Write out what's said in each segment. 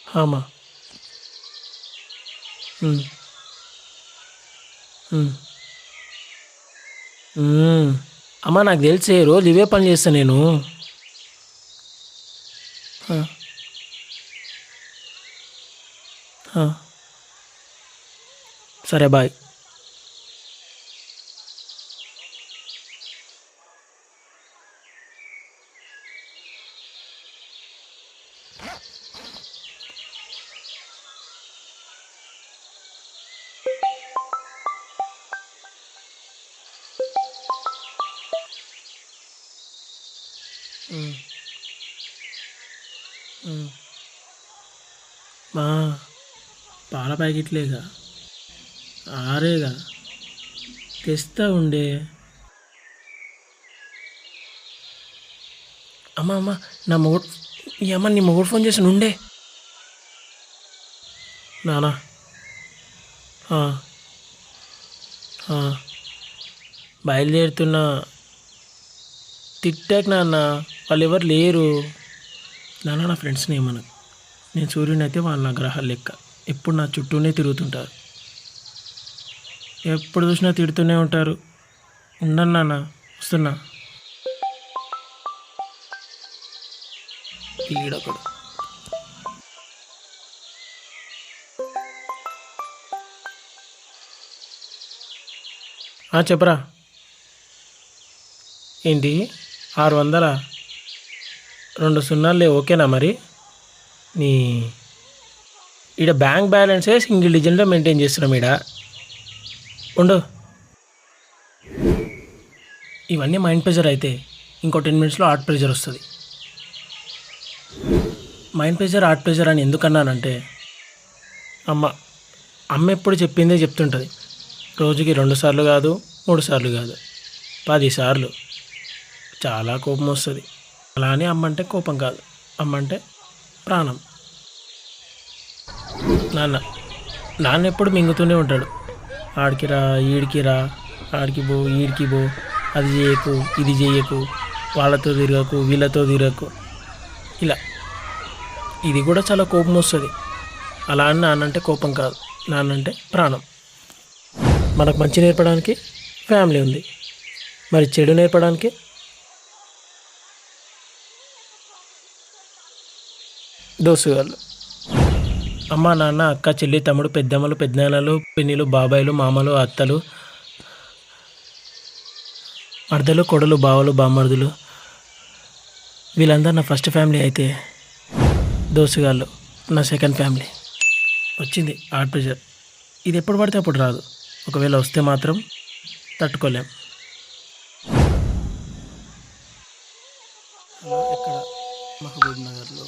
ఆమా. హ్మ్. హ్మ్. హ్మ్. అమ్మ నాకు తెలిసే రోజు ఇవే పని చేస్తా నేను. ఆ! ఆ! సరే బాయ్. హ్మ్. హ్మ్. మా పాల ప్యాకెట్లేగా ఆరేగా తెస్తా ఉండే. అమ్మ అమ్మ నా మొగుడు ఈ అమ్మ నీ మొగుడు ఫోన్ చేసి ఉండే. నానా. ఆ, ఆ, బయలుదేరుతున్నా. తిట్టాక నాన్న, వాళ్ళు ఎవరు లేరు. నాన్న నా ఫ్రెండ్స్ని ఏమనకు. నేను సూర్యుని అయితే వాళ్ళు నా గ్రహాలు లెక్క. ఎప్పుడు నా చుట్టూనే తిరుగుతుంటారు. ఎప్పుడు చూసినా తిడుతూనే ఉంటారు. ఉండను నాన్న, వస్తున్నా. ఈడొకడు. చెప్పరా. ఏంటి 600? 2 సున్నాలే ఓకేనా మరి? నీ ఈడ బ్యాంక్ బ్యాలెన్సే సింగిల్ డిజిట్లో మెయింటైన్ చేస్తున్నాం ఈడ. ఉండు. ఇవన్నీ మైండ్ ప్రెజర్ అయితే ఇంకో 10 మినిట్స్లో హార్ట్ ప్రెజర్ వస్తుంది. మైండ్ ప్రెజర్ హార్ట్ ప్రెజర్ అని ఎందుకన్నానంటే అమ్మ అమ్మ ఎప్పుడు చెప్పిందే చెప్తుంటుంది. రోజుకి 2 సార్లు కాదు, 3 సార్లు కాదు, 10 సార్లు. చాలా కోపం వస్తుంది. అలా అని అమ్మ అంటే కోపం కాదు, అమ్మ అంటే ప్రాణం. నాన్న నాన్న ఎప్పుడు మింగుతూనే ఉంటాడు. ఆడికి రా, ఈడికి రా, ఆడికి పో, ఈడికి పో, అది చేయకు, ఇది చేయకు, వాళ్ళతో తిరగకు, వీళ్ళతో తిరగకు, ఇలా. ఇది కూడా చాలా కోపం వస్తుంది. అలా అని నాన్నంటే కోపం కాదు, నాన్నంటే ప్రాణం. మనకు మంచి నేర్పడానికి ఫ్యామిలీ ఉంది, మరి చెడు నేర్పడానికి దోస్తుగాళ్ళు. అమ్మ నాన్న అక్క చెల్లి తమ్ముడు పెద్దమ్మలు పెద్దనాన్నలు పిన్నిలు బాబాయిలు మామలు అత్తలు మర్దలు కొడలు బావలు బామ్మర్దులు, వీళ్ళందరూ నా ఫస్ట్ ఫ్యామిలీ అయితే దోస్తుగాళ్ళు నా సెకండ్ ఫ్యామిలీ. వచ్చింది హార్ట్ ప్రెషర్. ఇది ఎప్పుడు పడితే అప్పుడు రాదు. ఒకవేళ వస్తే మాత్రం తట్టుకోలేం. హలో, ఎక్కడ? మహబూబ్ నగర్లో.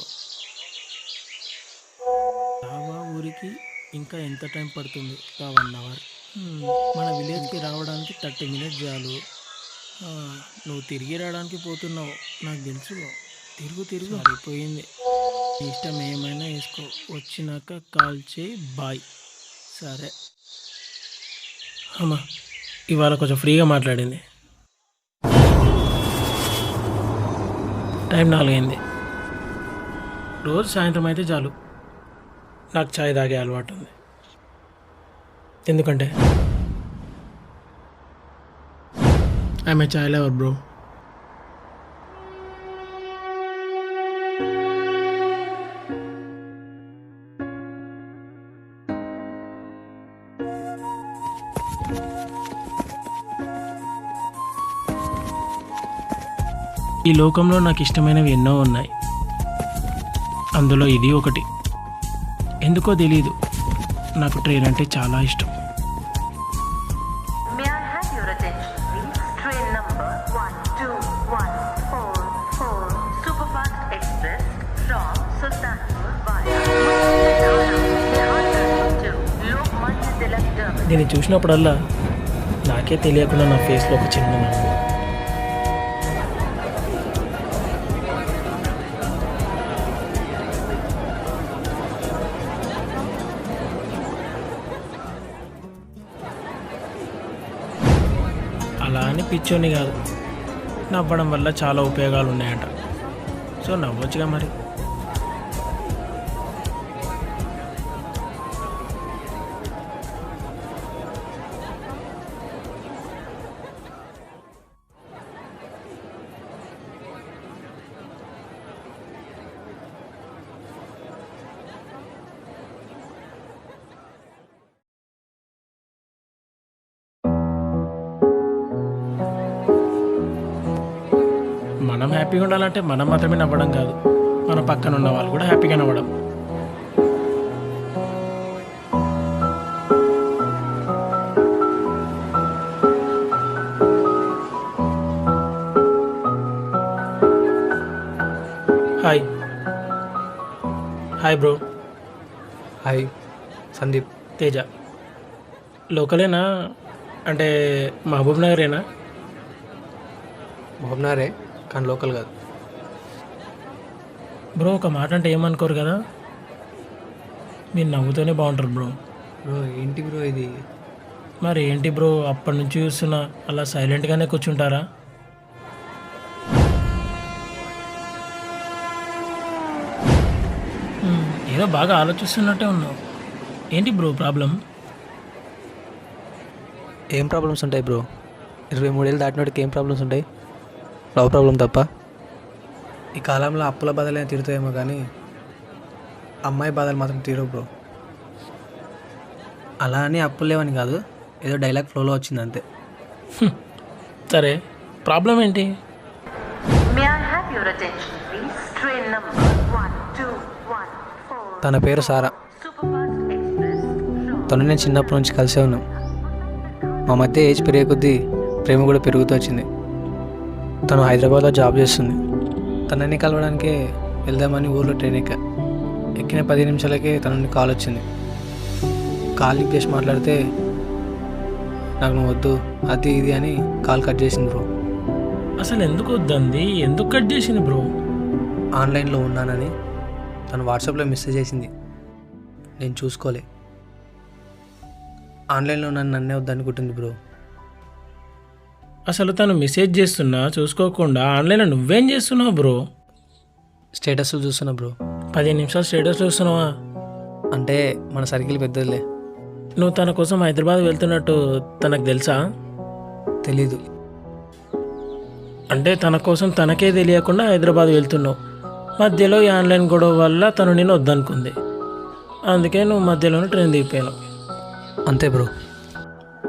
రావా ఊరికి ఇంకా ఎంత టైం పడుతుంది? ఇంకా 1 అవర్. మన విలేజ్కి రావడానికి 30 మినిట్స్ చాలు. ఆ, నువ్వు తిరిగి రావడానికి పోతున్నావు నాకు తెలుసు. తిరుగు తిరుగు అయిపోయింది. నీ ఇష్టం ఏమైనా వేసుకో. వచ్చినాక కాల్ చేయి. బాయ్. సరే అమ్మా. ఇవాళ కొంచెం ఫ్రీగా మాట్లాడింది. టైం 4 అయింది. రోజు సాయంత్రం అయితే చాలు నాకు చాయ్ తాగే అలవాటు ఉంది. ఎందుకంటే I'm a chai lover bro. ఈ లోకంలో నాకు ఇష్టమైనవి ఎన్నో ఉన్నాయి. అందులో ఇది ఒకటి. ఎందుకో తెలీదు, నాకు ట్రైన్ అంటే చాలా ఇష్టం. May I have your attention, please? Train number 1214 Superfast Express from Sultanpur via to Lokmanya Tilak Terminal. దీన్ని చూసినప్పుడల్లా నాకే తెలియకుండా నా ఫేస్లో ఒక చిన్న నవ్వు. అలా అని పిచ్చోని కాదు, నవ్వడం వల్ల చాలా ఉపయోగాలు ఉన్నాయట. సో నవ్వొచ్చుగా మరి. మనం హ్యాపీగా ఉండాలంటే మనం మాత్రమే నవ్వడం కాదు, మన పక్కన ఉన్న వాళ్ళు కూడా హ్యాపీగా నవ్వడం. Hi hi bro. Hi Sandeep. Teja. లోకలేనా? అంటే మహబూబ్ నగరేనా? మహబూబ్నగరే కానీ లోకల్ కాదు. బ్రో ఒక మాట అంటే ఏమనుకోరు కదా, మీరు నవ్వుతూనే బాగుంటారు బ్రో. బ్రో ఏంటి బ్రో ఇది? మరి ఏంటి బ్రో, అప్పటి నుంచి చూస్తున్నా అలా సైలెంట్గానే కూర్చుంటారా? ఏదో బాగా ఆలోచిస్తున్నట్టే ఉన్నావు. ఏంటి బ్రో ప్రాబ్లం? ఏం ప్రాబ్లమ్స్ ఉంటాయి బ్రో? 23 ఏళ్ళు దాటినోడికి ఏం ప్రాబ్లమ్స్ ఉంటాయి? లవ్ ప్రాబ్లం తప్ప. ఈ కాలంలో అప్పుల బాధలే తీరుతాయేమో కానీ అమ్మాయి బాధలు మాత్రం తీరవు బ్రో. అలా అని అప్పులు లేవని కాదు, ఏదో డైలాగ్ ఫ్లోలో వచ్చింది అంతే. సరే ప్రాబ్లం ఏంటి? May I have your attention, please? Train number 1214. తన పేరు సారా. Superfast Express from తను నేను చిన్నప్పటి నుంచి కలిసే ఉన్నాం. మా మధ్య ఏజ్ పెరిగే కొద్దీ ప్రేమ కూడా పెరుగుతూ వచ్చింది. తను హైదరాబాద్లో జాబ్ చేస్తుంది. తనని కలవడానికే వెళ్దామని ఊర్లో ట్రైన్ ఎక్కిన 10 నిమిషాలకే తన నుండి కాల్ వచ్చింది. కాల్ లిఫ్ట్ చేసి మాట్లాడితే నాకు నువ్వు వద్దు అది ఇది అని కాల్ కట్ చేసింది బ్రో. అసలు ఎందుకు వద్దంది, ఎందుకు కట్ చేసింది బ్రో? ఆన్లైన్లో ఉన్నానని తను వాట్సాప్లో మెసేజ్ చేసింది. నేను చూసుకోలే. ఆన్లైన్లో నన్నే వద్దనుకుంటుంది బ్రో. అసలు తను మెసేజ్ చేస్తున్నా చూసుకోకుండా ఆన్లైన్లో నువ్వేం చేస్తున్నావు బ్రో? స్టేటస్లు చూస్తున్నా బ్రో. 10 నిమిషాలు స్టేటస్ చూస్తున్నావా? అంటే మన సర్కిల్ పెద్దదిలే. నువ్వు తన కోసం హైదరాబాద్ వెళ్తున్నట్టు తనకు తెలుసా? తెలీదు. అంటే తన కోసం తనకే తెలియకుండా హైదరాబాద్ వెళ్తున్నావు. మధ్యలో ఈ ఆన్లైన్ గొడవ వల్ల తను నేను వద్దనుకుంది, అందుకే నువ్వు మధ్యలోనే ట్రైన్ దిగిపోయాను. అంతే బ్రో.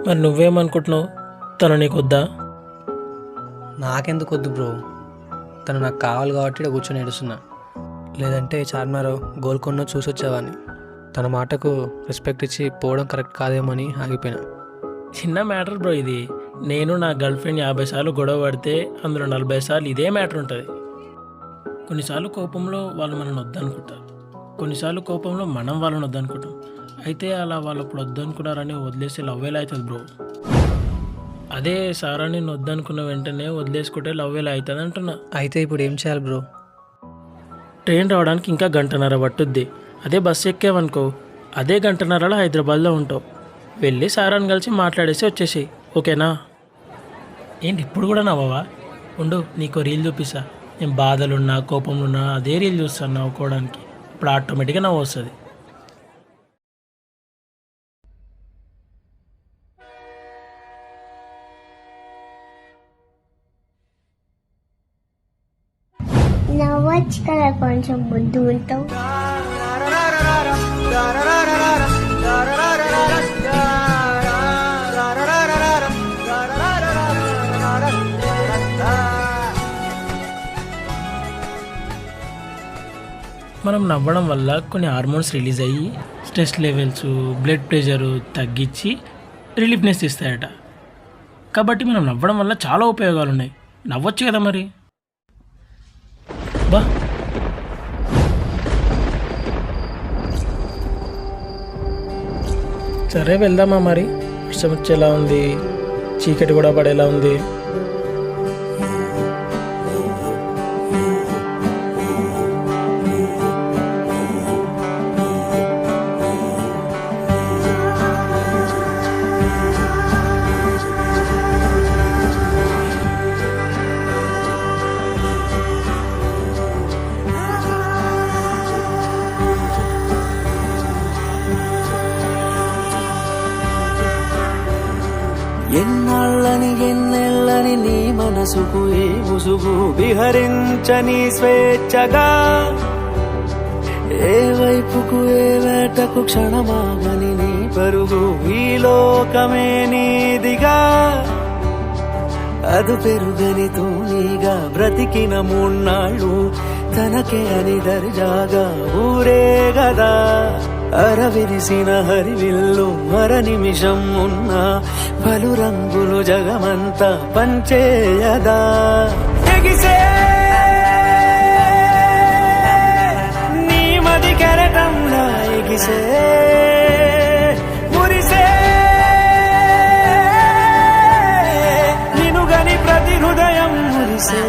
మరి నువ్వేమనుకుంటున్నావు, తను నీకు వద్దా? నాకెందుకు వద్దు బ్రో, తను నాకు కావాలి కాబట్టి ఇక్కడ కూర్చొని ఏడుస్తున్నా. లేదంటే చార్మినార్ గోల్కొండ చూసి వచ్చేవాడిని. తన మాటకు రెస్పెక్ట్ ఇచ్చి పోవడం కరెక్ట్ కాదేమో అని ఆగిపోయినా. చిన్న మ్యాటర్ బ్రో ఇది. నేను నా గర్ల్ ఫ్రెండ్ 50 సార్లు గొడవ పడితే అందులో 40 సార్లు ఇదే మ్యాటర్ ఉంటుంది. కొన్నిసార్లు కోపంలో వాళ్ళు మనల్ని వద్దనుకుంటారు, కొన్నిసార్లు కోపంలో మనం వాళ్ళని వద్దనుకుంటాం. అయితే అలా వాళ్ళు అప్పుడు వద్దనుకున్నారని వదిలేసి లవ్ ఎలా అవుతుంది బ్రో? అదే సారా నేను వద్దనుకున్న వెంటనే వదిలేసుకుంటే లవ్ ఎలా అవుతుంది అంటున్నా. అయితే ఇప్పుడు ఏం చేయాలి బ్రో? ట్రైన్ రావడానికి ఇంకా 1.5 గంట పట్టుద్ది. అదే బస్సు ఎక్కేవనుకో అదే 1.5 గంటలో హైదరాబాద్లో ఉంటావు. వెళ్ళి సారాన్ని కలిసి మాట్లాడేసి వచ్చేసి ఓకేనా? ఏంటి ఇప్పుడు కూడా నవ్వవా? ఉండు నీకు రీల్ చూపిస్తా. నేను బాధలున్నా కోపంలో ఉన్నా అదే రీల్ చూస్తాను నవ్వుకోవడానికి. ఇప్పుడు ఆటోమేటిక్గా నవ్వు వస్తుంది. నవ్వచ్చు కదా, కొంచెం బుద్ధి ఉంటావు. మనం నవ్వడం వల్ల కొన్ని హార్మోన్స్ రిలీజ్ అయ్యి స్ట్రెస్ లెవెల్స్, బ్లడ్ ప్రెషరు తగ్గించి రిలీఫ్నెస్ ఇస్తాయట. కాబట్టి మనం నవ్వడం వల్ల చాలా ఉపయోగాలు ఉన్నాయి. నవ్వచ్చు కదా మరి. బా సరే వెళ్దామా మరి? వర్షం వచ్చేలా ఉంది, చీకటి కూడా పడేలా ఉంది. ఎన్నెళ్ళని నీ మనసుకు ఏ ముసుగు విహరించని స్వేచ్ఛగా, ఏ వైపుకు ఏ వేటకు క్షణమాగని నీ పరుగు, ఈ లోకమే నీదిగా అది పెరుగని తూనీగా బ్రతికిన మూన్నాళ్ళు తనకే అని దర్జాగా ఊరే గదా అరవిరిసిన హరివిల్లు మర నిమిషం ఉన్నా పలు రంగులు జగమంతా పంచేయదా ఎగిసే నీ మది కెరటంలా ఎగిసే మురిసే నినుగని ప్రతి హృదయం మురిసే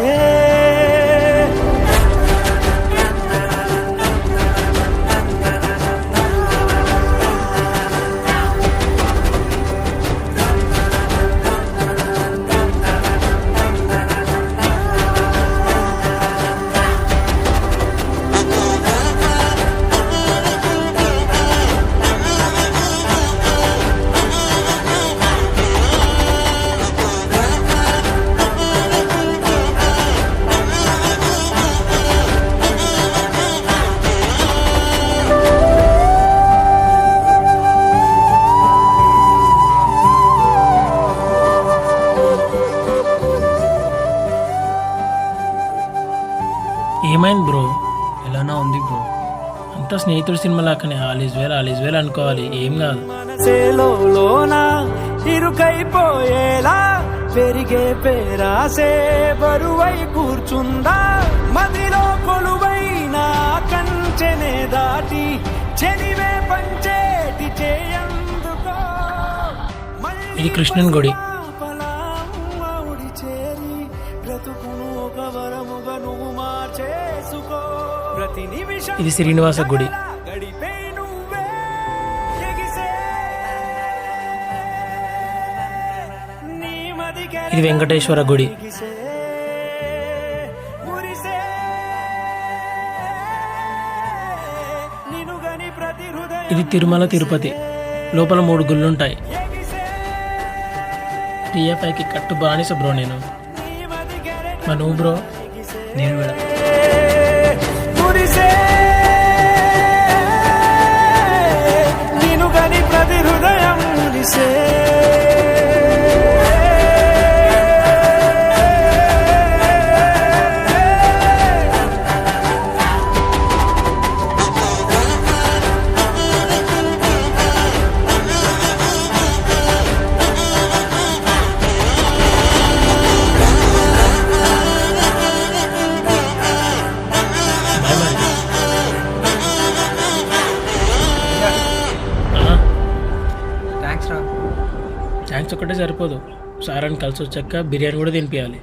ఏమైంది బ్రో? ఎలానా ఉంది బ్రో? అంతా స్నేహితుడు సినిమా లాగానే ఆల్ ఈజ్ వెల్ అనుకోవాలి, ఏం కాదు. మనసేలోన ఇరుకైపోయేలా పెరిగే పేరాసే బరువై కూర్చుందా మదిలో కొలువైన కంచెనే దాటి చెలివే పంచేటి చేయందుకో ఇది కృష్ణన్ గుడి. పలాముడి చేరి బ్రతుకును ఒక వరముగా నువ్వు మార్చేసుకో ప్రతి నిమిషం ఇది శ్రీనివాస గుడి. గడిపే నువ్వే ఎగిసే నీ మది ఇది వెంకటేశ్వర గుడి. కెరగిసే మురిసే నినుగని ప్రతి హృదయం ఇది తిరుమల తిరుపతి. లోపల 3 గుళ్ళుంటాయి. టీఎఫ్ఐకి కట్టు బానిస బ్రో నేను. మా నువ్వు బ్రో? నేను కూడా. మురిసే నినుగని ప్రతి హృదయం మురిసే బాయ్ మరి. థ్యాంక్స్ రా. థ్యాంక్స్ ఒక్కటే సరిపోదు, సారాన్ని కలిసి వచ్చాక బిర్యానీ కూడా తినిపించాలి.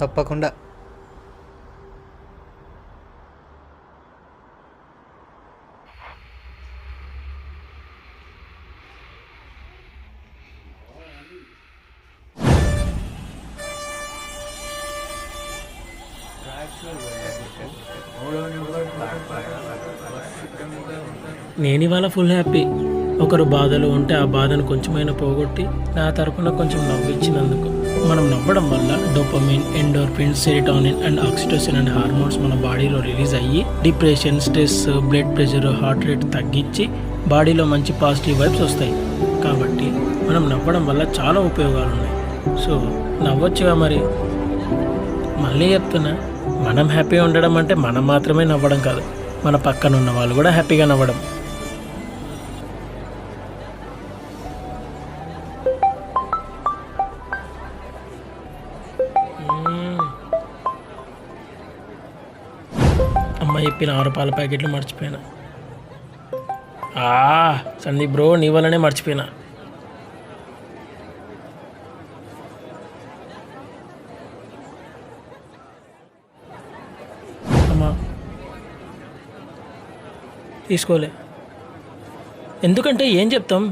తప్పకుండా. నేను ఇవాళ ఫుల్ హ్యాపీ. ఒకరు బాధలు ఉంటే ఆ బాధను కొంచెమైనా పోగొట్టి నా తరపున కొంచెం నవ్విచ్చినందుకు. మనం నవ్వడం వల్ల dopamine, endorphin, serotonin and oxytocin అనే హార్మోన్స్ మన బాడీలో రిలీజ్ అయ్యి depression, stress, blood pressure, heart rate తగ్గించి బాడీలో మంచి పాజిటివ్ వైబ్స్ వస్తాయి. కాబట్టి మనం నవ్వడం వల్ల చాలా ఉపయోగాలు ఉన్నాయి. సో నవ్వొచ్చుగా మరి. మళ్ళీ చెప్తున్నా, మనం హ్యాపీగా ఉండడం అంటే మనం మాత్రమే నవ్వడం కాదు, మన పక్కన ఉన్న వాళ్ళు కూడా హ్యాపీగా నవ్వడం. అమ్మ చెప్పిన 6 పాల ప్యాకెట్లు మర్చిపోయినా. సందీప్ బ్రో, నీ వల్లనే మర్చిపోయినా. అమ్మా తీసుకోలే, ఎందుకంటే ఏం చెప్తాం,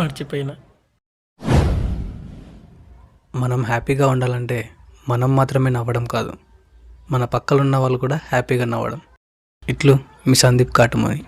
మర్చిపోయినా. మనం హ్యాపీగా ఉండాలంటే మనం మాత్రమే నవ్వడం కాదు, మన పక్కన ఉన్న వాళ్ళు కూడా హ్యాపీగా నవ్వడం. ఇట్లు మీ సందీప్ కాటుమని.